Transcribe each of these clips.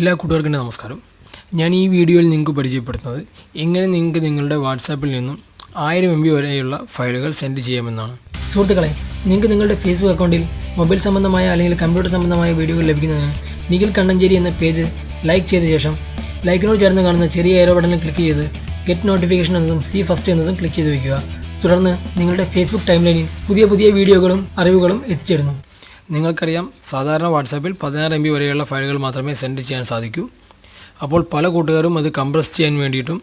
എല്ലാ കൂട്ടുകാർക്കും നമസ്കാരം. ഞാൻ ഈ വീഡിയോയിൽ നിങ്ങൾക്ക് പരിചയപ്പെടുത്തുന്നത് എങ്ങനെ നിങ്ങൾക്ക് നിങ്ങളുടെ വാട്സാപ്പിൽ നിന്നും 1000 MB വരെയുള്ള ഫയലുകൾ സെൻഡ് ചെയ്യാമെന്നാണ്. സുഹൃത്തുക്കളെ, നിങ്ങൾക്ക് നിങ്ങളുടെ ഫേസ്ബുക്ക് അക്കൗണ്ടിൽ മൊബൈൽ സംബന്ധമായ അല്ലെങ്കിൽ കമ്പ്യൂട്ടർ സംബന്ധമായ വീഡിയോകൾ ലഭിക്കുന്നതിന് നിഖിൽ കണ്ണഞ്ചേരി എന്ന പേജ് ലൈക്ക് ചെയ്ത ശേഷം ലൈക്കിനോട് ചേർന്ന് കാണുന്ന ചെറിയ ഏറോ ബട്ടണിൽ ക്ലിക്ക് ചെയ്ത് ഗെറ്റ് നോട്ടിഫിക്കേഷൻ എന്നതും സി ഫസ്റ്റ് എന്നതും ക്ലിക്ക് ചെയ്ത് വയ്ക്കുക. തുടർന്ന് നിങ്ങളുടെ ഫേസ്ബുക്ക് ടൈം ലൈനിൽ പുതിയ വീഡിയോകളും അറിവുകളും എത്തിച്ചേരുന്നു. നിങ്ങൾക്കറിയാം, സാധാരണ വാട്സാപ്പിൽ 16 MB വരെയുള്ള ഫയലുകൾ മാത്രമേ സെൻഡ് ചെയ്യാൻ സാധിക്കൂ. അപ്പോൾ പല കൂട്ടുകാരും അത് കംപ്രസ് ചെയ്യാൻ വേണ്ടിയിട്ടും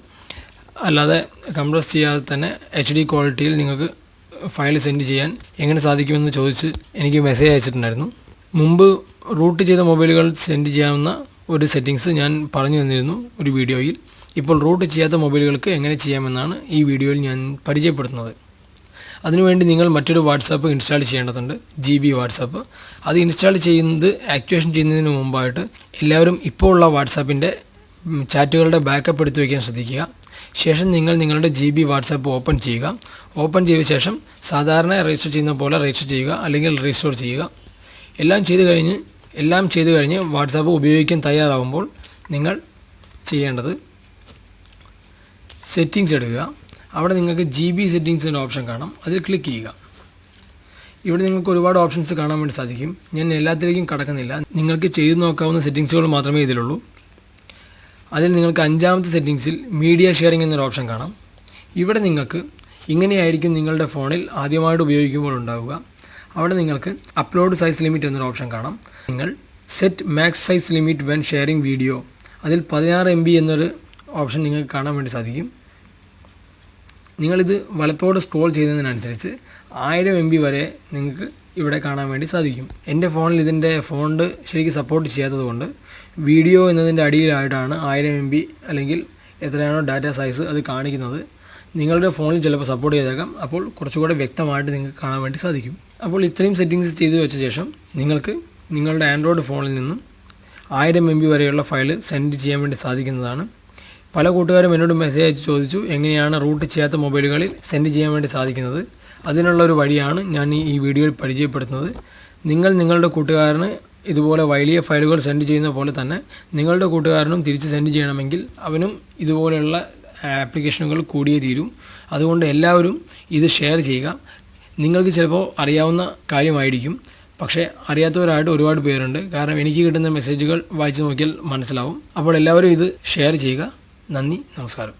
അല്ലാതെ കംപ്രസ് ചെയ്യാതെ തന്നെ HD ക്വാളിറ്റിയിൽ നിങ്ങൾക്ക് ഫയൽ സെൻഡ് ചെയ്യാൻ എങ്ങനെ സാധിക്കുമെന്ന് ചോദിച്ച് എനിക്ക് മെസ്സേജ് അയച്ചിട്ടുണ്ടായിരുന്നു. മുമ്പ് റൂട്ട് ചെയ്ത മൊബൈലുകൾ സെൻഡ് ചെയ്യാവുന്ന ഒരു സെറ്റിങ്സ് ഞാൻ പറഞ്ഞു തന്നിരുന്നു ഒരു വീഡിയോയിൽ. ഇപ്പോൾ റൂട്ട് ചെയ്യാത്ത മൊബൈലുകൾക്ക് എങ്ങനെ ചെയ്യാമെന്നാണ് ഈ വീഡിയോയിൽ ഞാൻ പരിചയപ്പെടുത്തുന്നത്. അതിനുവേണ്ടി നിങ്ങൾ മറ്റൊരു വാട്സാപ്പ് ഇൻസ്റ്റാൾ ചെയ്യേണ്ടതുണ്ട്, GB വാട്സാപ്പ്. അത് ഇൻസ്റ്റാൾ ചെയ്യുന്നത് ആക്ടിവേഷൻ ചെയ്യുന്നതിന് മുമ്പായിട്ട് എല്ലാവരും ഇപ്പോൾ ഉള്ള വാട്സാപ്പിൻ്റെ ചാറ്റുകളുടെ ബാക്കപ്പ് എടുത്തു വയ്ക്കാൻ ശ്രദ്ധിക്കുക. ശേഷം നിങ്ങൾ നിങ്ങളുടെ GB വാട്സാപ്പ് ഓപ്പൺ ചെയ്യുക. ഓപ്പൺ ചെയ്ത ശേഷം സാധാരണ രജിസ്റ്റർ ചെയ്യുന്ന പോലെ രജിസ്റ്റർ ചെയ്യുക അല്ലെങ്കിൽ റീസ്റ്റോർ ചെയ്യുക. എല്ലാം ചെയ്ത് കഴിഞ്ഞ് വാട്സാപ്പ് ഉപയോഗിക്കാൻ തയ്യാറാവുമ്പോൾ നിങ്ങൾ ചെയ്യേണ്ടത് സെറ്റിങ്സ് എടുക്കുക. അവിടെ നിങ്ങൾക്ക് GB സെറ്റിങ്സിൻ്റെ ഓപ്ഷൻ കാണാം, അതിൽ ക്ലിക്ക് ചെയ്യുക. ഇവിടെ നിങ്ങൾക്ക് ഒരുപാട് ഓപ്ഷൻസ് കാണാൻ വേണ്ടി സാധിക്കും. ഞാൻ എല്ലാത്തിലേക്കും കടക്കുന്നില്ല, നിങ്ങൾക്ക് ചെയ്തു നോക്കാവുന്ന സെറ്റിങ്സുകൾ മാത്രമേ ഇതിലുള്ളൂ. അതിൽ നിങ്ങൾക്ക് 5ാമത്തെ സെറ്റിങ്സിൽ മീഡിയ ഷെയറിംഗ് എന്നൊരു ഓപ്ഷൻ കാണാം. ഇവിടെ നിങ്ങൾക്ക് ഇങ്ങനെയായിരിക്കും നിങ്ങളുടെ ഫോണിൽ ആദ്യമായിട്ട് ഉപയോഗിക്കുമ്പോൾ ഉണ്ടാവുക. അവിടെ നിങ്ങൾക്ക് അപ്ലോഡ് സൈസ് ലിമിറ്റ് എന്നൊരു ഓപ്ഷൻ കാണാം. നിങ്ങൾ set max size limit when sharing video, അതിൽ 16 MB എന്നൊരു ഓപ്ഷൻ നിങ്ങൾക്ക് കാണാൻ വേണ്ടി സാധിക്കും. നിങ്ങളിത് വലത്തോട് സ്ക്രോൾ ചെയ്യുന്നതിനനുസരിച്ച് 1000 MB വരെ നിങ്ങൾക്ക് ഇവിടെ കാണാൻ വേണ്ടി സാധിക്കും. എൻ്റെ ഫോണിൽ ഇതിൻ്റെ ഫോണ്ട് ശരിക്കും സപ്പോർട്ട് ചെയ്യാത്തതുകൊണ്ട് വീഡിയോ എന്നതിൻ്റെ അടിയിലായിട്ടാണ് 1000 MB അല്ലെങ്കിൽ എത്രയാണോ ഡാറ്റ സൈസ് അത് കാണിക്കുന്നത്. നിങ്ങളുടെ ഫോണിൽ ചിലപ്പോൾ സപ്പോർട്ട് ചെയ്തേക്കാം, അപ്പോൾ കുറച്ചുകൂടെ വ്യക്തമായിട്ട് നിങ്ങൾക്ക് കാണാൻ വേണ്ടി സാധിക്കും. അപ്പോൾ ഇത്രയും സെറ്റിങ്സ് ചെയ്തു വെച്ച ശേഷം നിങ്ങൾക്ക് നിങ്ങളുടെ ആൻഡ്രോയിഡ് ഫോണിൽ നിന്നും 1000 MB വരെയുള്ള ഫയൽ സെൻഡ് ചെയ്യാൻ വേണ്ടി സാധിക്കുന്നതാണ്. പല കൂട്ടുകാരും എന്നോട് മെസ്സേജ് അയച്ച് ചോദിച്ചു എങ്ങനെയാണ് റൂട്ട് ചെയ്യാത്ത മൊബൈലുകളിൽ സെൻഡ് ചെയ്യാൻ വേണ്ടി സാധിക്കുന്നത്. അതിനുള്ളൊരു വഴിയാണ് ഞാൻ ഈ വീഡിയോയിൽ പരിചയപ്പെടുത്തുന്നത്. നിങ്ങളുടെ കൂട്ടുകാരന് ഇതുപോലെ വലിയ ഫയലുകൾ സെൻഡ് ചെയ്യുന്ന പോലെ തന്നെ നിങ്ങളുടെ കൂട്ടുകാരനും തിരിച്ച് സെൻഡ് ചെയ്യണമെങ്കിൽ അവനും ഇതുപോലെയുള്ള ആപ്ലിക്കേഷനുകൾ കൂടിയേ തീരും. അതുകൊണ്ട് എല്ലാവരും ഇത് ഷെയർ ചെയ്യുക. നിങ്ങൾക്ക് ചിലപ്പോൾ അറിയാവുന്ന കാര്യമായിരിക്കും, പക്ഷേ അറിയാത്തവരായിട്ട് ഒരുപാട് പേരുണ്ട്. കാരണം എനിക്ക് കിട്ടുന്ന മെസ്സേജുകൾ വായിച്ച് നോക്കിയാൽ മനസ്സിലാവും. അപ്പോൾ എല്ലാവരും ഇത് ഷെയർ ചെയ്യുക. നന്ദി, നമസ്കാരം.